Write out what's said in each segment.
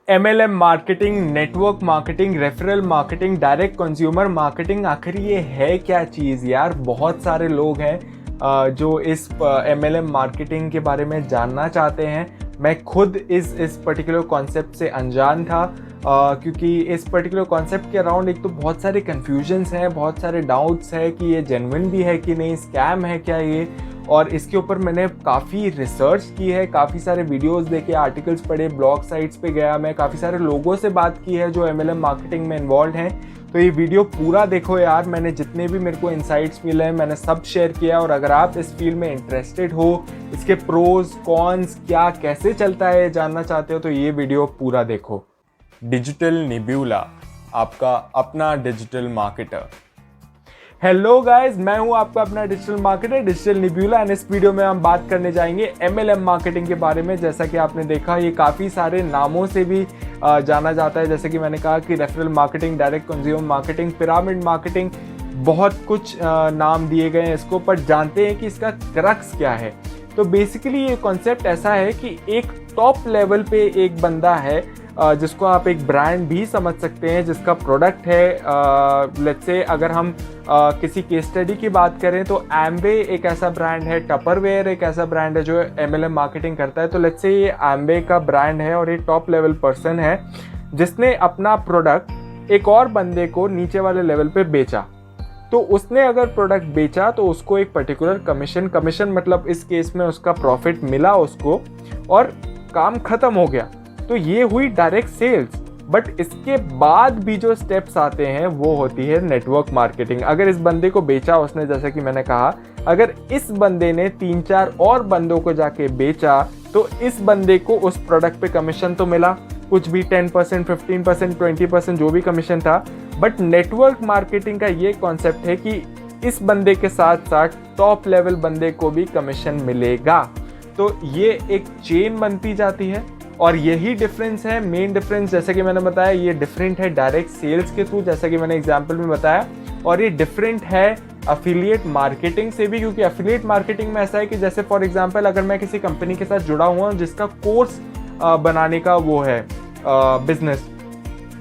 MLM marketing, network marketing, referral marketing, direct consumer marketing, आखिर ये है क्या चीज़ यार। बहुत सारे लोग हैं जो इस MLM मार्केटिंग के बारे में जानना चाहते हैं। मैं खुद इस पर्टिकुलर कॉन्सेप्ट से अनजान था क्योंकि इस पर्टिकुलर कॉन्सेप्ट के अराउंड एक तो बहुत सारे कन्फ्यूजन्स हैं, बहुत सारे डाउट्स हैं कि ये जेन्युइन भी है कि नहीं, स्कैम है क्या ये। और इसके ऊपर मैंने काफ़ी रिसर्च की है, काफ़ी सारे वीडियोस देखे, आर्टिकल्स पढ़े, ब्लॉग साइट्स पे गया मैं, काफ़ी सारे लोगों से बात की है जो MLM मार्केटिंग में इन्वॉल्व हैं। तो ये वीडियो पूरा देखो यार, मैंने जितने भी मेरे को इंसाइट्स मिले हैं मैंने सब शेयर किया। और अगर आप इस फील्ड में इंटरेस्टेड हो, इसके प्रोज कॉन्स क्या कैसे चलता है जानना चाहते हो तो ये वीडियो पूरा देखो। डिजिटल निब्यूला, आपका अपना डिजिटल मार्केटर। हेलो गाइस, मैं हूं आपका अपना डिजिटल मार्केटर डिजिटल निब्यूला एंड इस वीडियो में हम बात करने जाएंगे MLM मार्केटिंग के बारे में। जैसा कि आपने देखा ये काफ़ी सारे नामों से भी जाना जाता है। जैसे कि मैंने कहा कि referral marketing, direct consumer marketing, pyramid marketing, बहुत कुछ नाम दिए गए हैं इसको। पर जानते हैं कि इसका क्रक्स क्या है। तो बेसिकली ये कॉन्सेप्ट ऐसा है कि एक टॉप लेवल पे एक बंदा है जिसको आप एक ब्रांड भी समझ सकते हैं, जिसका प्रोडक्ट है। लेट्स से अगर हम किसी केस स्टडी की बात करें तो एम्बे एक ऐसा ब्रांड है, टपरवेयर एक ऐसा ब्रांड है जो MLM मार्केटिंग करता है। तो लेट्स से ये एम्बे का ब्रांड है और ये टॉप लेवल पर्सन है जिसने अपना प्रोडक्ट एक और बंदे को नीचे वाले लेवल पे बेचा। तो उसने अगर प्रोडक्ट बेचा तो उसको एक पर्टिकुलर कमीशन मतलब इस केस में उसका प्रॉफिट मिला उसको और काम खत्म हो गया। तो ये हुई डायरेक्ट सेल्स। बट इसके बाद भी जो स्टेप्स आते हैं वो होती है नेटवर्क मार्केटिंग। अगर इस बंदे को बेचा उसने, जैसे कि मैंने कहा, अगर इस बंदे ने 3-4 और बंदों को जाके बेचा तो इस बंदे को उस प्रोडक्ट पे कमीशन तो मिला, कुछ भी 10%, 15%, 20% जो भी कमीशन था। बट नेटवर्क मार्केटिंग का ये कॉन्सेप्ट है कि इस बंदे के साथ साथ टॉप लेवल बंदे को भी कमीशन मिलेगा। तो ये एक चेन बनती जाती है और यही डिफरेंस है, मेन डिफरेंस। जैसे कि मैंने बताया ये डिफरेंट है डायरेक्ट सेल्स के थ्रू, जैसा कि मैंने एग्जांपल में बताया। और ये डिफरेंट है अफिलिएट मार्केटिंग से भी, क्योंकि अफिलिएट मार्केटिंग में ऐसा है कि जैसे फॉर एग्जांपल अगर मैं किसी कंपनी के साथ जुड़ा हुआ हूँ जिसका कोर्स बनाने का वो है बिजनेस,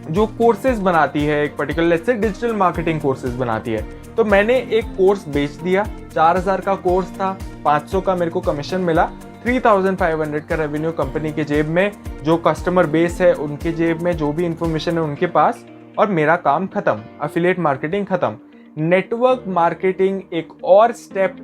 जो कोर्सेज बनाती है एक particular, let's say digital marketing courses बनाती है। तो मैंने एक कोर्स बेच दिया, 4000 का कोर्स था, 500 का मेरे को कमीशन मिला, 3500 का रेवेन्यू कंपनी के जेब में, जो कस्टमर बेस है उनके जेब में, जो भी इंफॉर्मेशन है उनके पास, और मेरा काम खत्म, अफिलिएट मार्केटिंग खत्म। नेटवर्क मार्केटिंग एक और स्टेप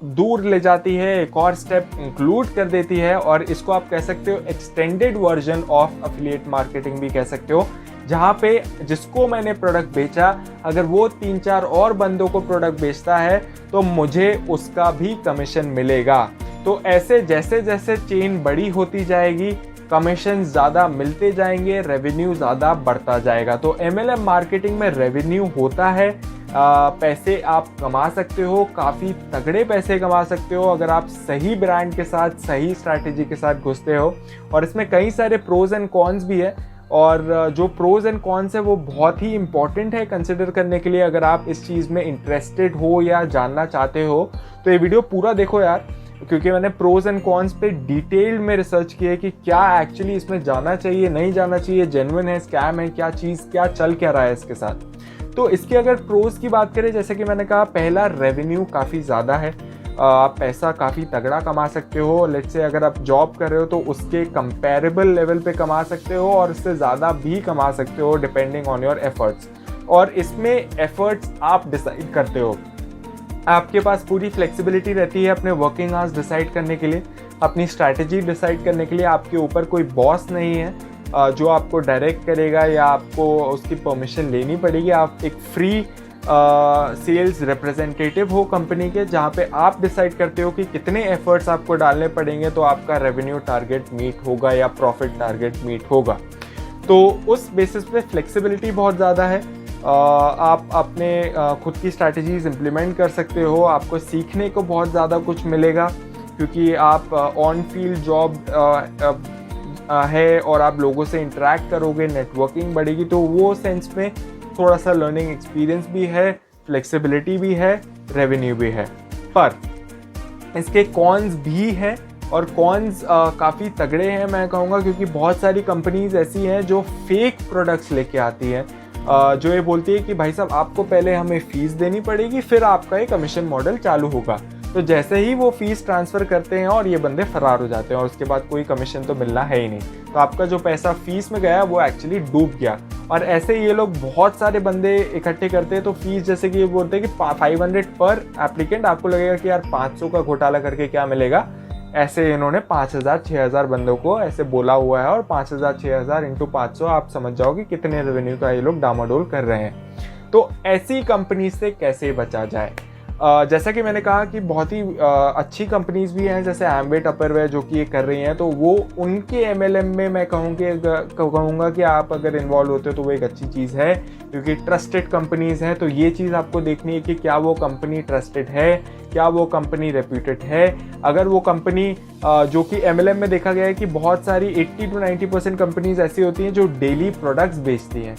दूर ले जाती है, एक और स्टेप इंक्लूड कर देती है और इसको आप कह सकते हो extended version of affiliate marketing भी कह सकते हो, जहाँ पे जिसको मैंने प्रोडक्ट बेचा अगर वो 3-4 और बंदों को प्रोडक्ट बेचता है तो मुझे उसका भी कमीशन मिलेगा। तो ऐसे जैसे जैसे चेन बड़ी होती जाएगी, कमीशन ज़्यादा मिलते जाएंगे, रेवेन्यू ज़्यादा बढ़ता जाएगा। तो MLM मार्केटिंग में रेवेन्यू होता है, पैसे आप कमा सकते हो, काफ़ी तगड़े पैसे कमा सकते हो अगर आप सही ब्रांड के साथ, सही स्ट्रैटेजी के साथ घुसते हो। और इसमें कई सारे प्रोज एंड कॉन्स भी है और जो प्रोज एंड कॉन्स है वो बहुत ही इंपॉर्टेंट है कंसिडर करने के लिए अगर आप इस चीज़ में इंटरेस्टेड हो या जानना चाहते हो। तो ये वीडियो पूरा देखो यार, क्योंकि मैंने प्रोज एंड कॉन्स पे डिटेल में रिसर्च किया है कि क्या एक्चुअली इसमें जाना चाहिए, नहीं जाना चाहिए, जेन्युइन है, स्कैम है, क्या चीज़ क्या चल क्या रहा है इसके साथ। तो इसके अगर प्रोज की बात करें, जैसे कि मैंने कहा, पहला रेवेन्यू काफ़ी ज़्यादा है, आप पैसा काफ़ी तगड़ा कमा सकते हो। लेट्स से अगर आप जॉब कर रहे हो तो उसके कंपैरेबल लेवल पे कमा सकते हो और इससे ज़्यादा भी कमा सकते हो डिपेंडिंग ऑन योर एफर्ट्स। और इसमें एफर्ट्स आप डिसाइड करते हो, आपके पास पूरी फ्लेक्सिबिलिटी रहती है अपने वर्किंग आवर्स डिसाइड करने के लिए, अपनी स्ट्रैटेजी डिसाइड करने के लिए। आपके ऊपर कोई बॉस नहीं है जो आपको डायरेक्ट करेगा या आपको उसकी परमिशन लेनी पड़ेगी। आप एक फ्री सेल्स रिप्रेजेंटेटिव हो कंपनी के, जहाँ पे आप डिसाइड करते हो कि कितने एफर्ट्स आपको डालने पड़ेंगे तो आपका रेवेन्यू टारगेट मीट होगा या प्रॉफिट टारगेट मीट होगा। तो उस बेसिस पे फ्लेक्सिबिलिटी बहुत ज़्यादा है। आप अपने खुद की स्ट्रैटेजीज इम्प्लीमेंट कर सकते हो, आपको सीखने को बहुत ज़्यादा कुछ मिलेगा क्योंकि आप ऑन फील्ड जॉब है और आप लोगों से इंटरेक्ट करोगे, नेटवर्किंग बढ़ेगी। तो वो सेंस में थोड़ा सा लर्निंग एक्सपीरियंस भी है, फ्लेक्सिबिलिटी भी है, रेवेन्यू भी है। पर इसके कॉन्स भी हैं और कॉन्स काफ़ी तगड़े हैं मैं कहूँगा, क्योंकि बहुत सारी कंपनीज ऐसी हैं जो फेक प्रोडक्ट्स लेके आती हैं, जो ये बोलती है कि भाई साहब आपको पहले हमें फ़ीस देनी पड़ेगी, फिर आपका एक कमीशन मॉडल चालू होगा। तो जैसे ही वो फ़ीस ट्रांसफ़र करते हैं और ये बंदे फ़रार हो जाते हैं और उसके बाद कोई कमीशन तो मिलना है ही नहीं, तो आपका जो पैसा फ़ीस में गया वो एक्चुअली डूब गया। और ऐसे ये लोग बहुत सारे बंदे इकट्ठे करते हैं, तो फीस जैसे कि ये बोलते हैं कि 500 पर एप्लीकेंट, आपको लगेगा कि यार 500 का घोटाला करके क्या मिलेगा। ऐसे इन्होंने 5000-6000 बंदों को ऐसे बोला हुआ है, और 5000-6000 इंटू 500 आप समझ जाओगे कितने रेवेन्यू का ये लोग डामाडोल कर रहे हैं। तो ऐसी कंपनी से कैसे बचा जाए? जैसा कि मैंने कहा कि बहुत ही अच्छी कंपनीज भी हैं, जैसे एम्बेट अपरवेयर जो कि ये कर रही हैं, तो वो उनके MLM में मैं कहूँगा कि आप अगर इन्वॉल्व होते हो तो वो एक अच्छी चीज़ है, क्योंकि ट्रस्टेड कंपनीज हैं। तो ये चीज़ आपको देखनी है कि क्या वो कंपनी ट्रस्टेड है, क्या वो कंपनी रेप्यूटेड है। अगर वो कंपनी जो कि MLM में देखा गया है कि बहुत सारी 80-90% कंपनीज ऐसी होती हैं जो डेली प्रोडक्ट्स बेचती हैं,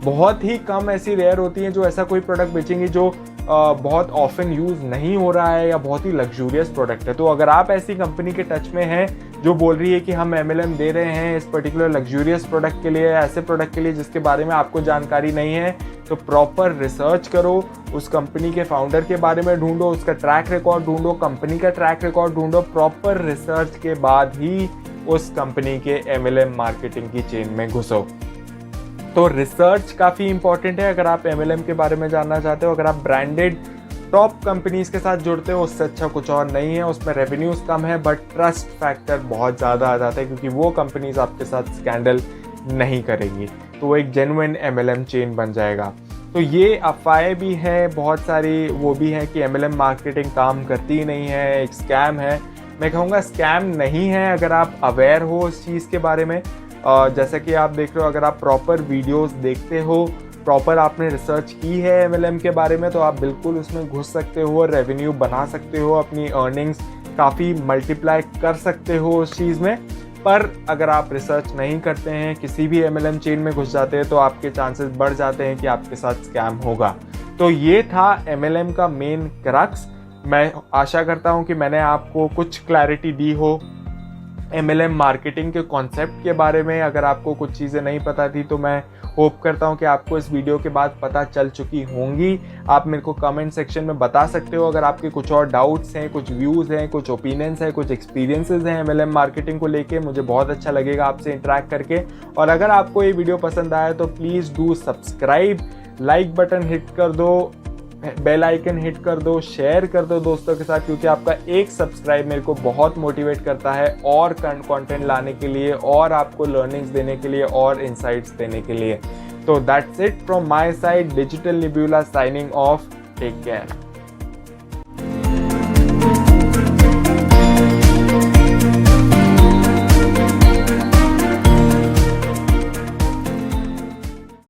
बहुत ही कम ऐसी रेयर होती हैं जो ऐसा कोई प्रोडक्ट बेचेंगी जो बहुत ऑफन यूज़ नहीं हो रहा है या बहुत ही लग्जूरियस प्रोडक्ट है। तो अगर आप ऐसी कंपनी के टच में हैं जो बोल रही है कि हम MLM दे रहे हैं इस पर्टिकुलर लग्जूरियस प्रोडक्ट के लिए, ऐसे प्रोडक्ट के लिए जिसके बारे में आपको जानकारी नहीं है, तो प्रॉपर रिसर्च करो, उस कंपनी के फाउंडर के बारे में ढूंढो, उसका ट्रैक रिकॉर्ड ढूंढो, कंपनी का ट्रैक रिकॉर्ड ढूंढो। प्रॉपर रिसर्च के बाद ही उस कंपनी के MLM मार्केटिंग की चेन में घुसो। तो रिसर्च काफ़ी इंपॉर्टेंट है अगर आप MLM के बारे में जानना चाहते हो। अगर आप ब्रांडेड टॉप कंपनीज के साथ जुड़ते हो, उससे अच्छा कुछ और नहीं है। उसमें रेवेन्यूज़ कम है बट ट्रस्ट फैक्टर बहुत ज़्यादा आ जाता है, क्योंकि वो कंपनीज आपके साथ स्कैंडल नहीं करेंगी, तो वो एक जेन्युइन MLM चेन बन जाएगा। तो ये अफवाहें भी हैं बहुत सारी, वो भी हैं कि MLM मार्केटिंग काम करती ही नहीं है, एक स्कैम है। मैं कहूँगा स्कैम नहीं है अगर आप अवेयर हो उस चीज़ के बारे में। जैसा कि आप देख रहे हो, अगर आप प्रॉपर वीडियोस देखते हो, प्रॉपर आपने रिसर्च की है MLM के बारे में, तो आप बिल्कुल उसमें घुस सकते हो, रेवेन्यू बना सकते हो, अपनी अर्निंग्स काफ़ी मल्टीप्लाई कर सकते हो उस चीज़ में। पर अगर आप रिसर्च नहीं करते हैं, किसी भी MLM चेन में घुस जाते हैं, तो आपके चांसेस बढ़ जाते हैं कि आपके साथ स्कैम होगा। तो ये था MLM का मेन क्रक्स। मैं आशा करता हूँ कि मैंने आपको कुछ क्लैरिटी दी हो MLM मार्केटिंग के कॉन्सेप्ट के बारे में। अगर आपको कुछ चीज़ें नहीं पता थी तो मैं होप करता हूं कि आपको इस वीडियो के बाद पता चल चुकी होंगी। आप मेरे को कमेंट सेक्शन में बता सकते हो अगर आपके कुछ और डाउट्स हैं, कुछ व्यूज़ हैं, कुछ ओपिनियंस हैं, कुछ एक्सपीरियंसेस हैं MLM मार्केटिंग को लेके। मुझे बहुत अच्छा लगेगा आपसे इंटरेक्ट करके। और अगर आपको ये वीडियो पसंद आया तो please do subscribe, like button hit कर दो, बेल आइकन हिट कर दो, शेयर कर दो दोस्तों के साथ, क्योंकि आपका एक सब्सक्राइब मेरे को बहुत मोटिवेट करता है और कंटेंट लाने के लिए, और आपको लर्निंग्स देने के लिए, और इनसाइट्स देने के लिए। तो that's it from my side, digital nebula signing off. Take care.